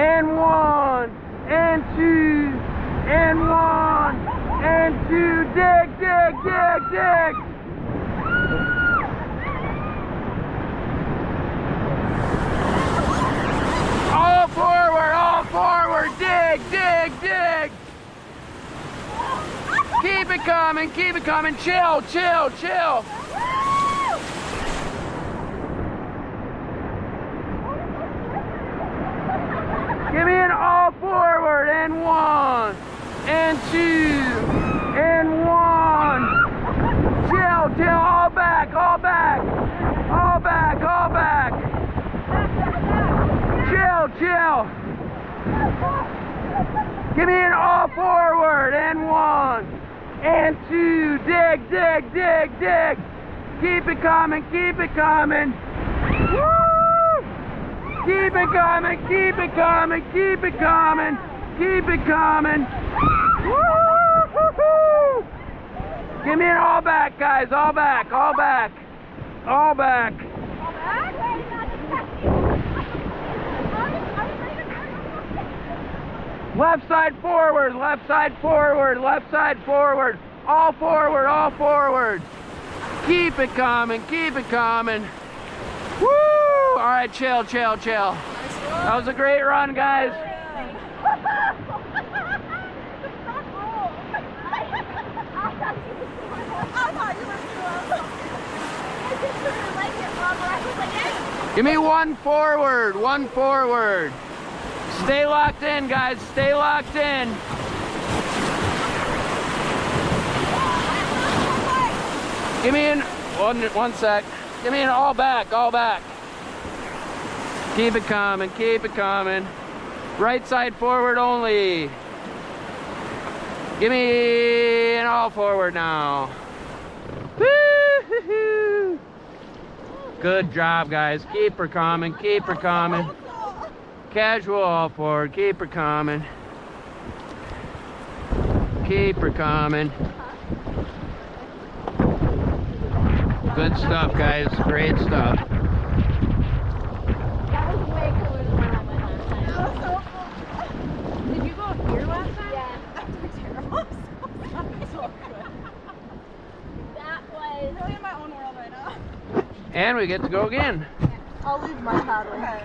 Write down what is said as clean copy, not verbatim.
and 1, and 2, and 1, and 2. Dig, dig, dig, dig. All forward, dig, dig, dig. Keep it coming, chill, chill, chill. Give me an all forward, and 1, and 2, and 1. Chill, chill, all back, all back, all back, all back. Chill, chill. Give me an all forward, and 1, and 2. Dig, dig, dig, dig. Keep it coming, keep it coming. Woo! Keep it coming, keep it coming, keep it coming, keep it coming. Woo! Give me an all back, guys, all back, all back, all back. Left side forward, left side forward, left side forward. All forward, all forward. Keep it coming, keep it coming. Woo! All right, chill, chill, chill. That was a great run, guys. Give me 1 forward, 1 forward. Stay locked in, guys. Stay locked in. Give me an one sec. Give me an all back, all back. Keep it coming, keep it coming. Right side forward only. Give me an all forward now. Woo-hoo-hoo. Good job, guys. Keep her coming, keep her coming. Casual all forward, keep her coming. Keep her coming. Good stuff, guys. Great stuff. That was way cooler than when I went last time. That was so cool. Did you go up here last time? Yeah. That was terrible. So good. That was really in my own world right now. And we get to go again. I'll leave my paddle. Okay.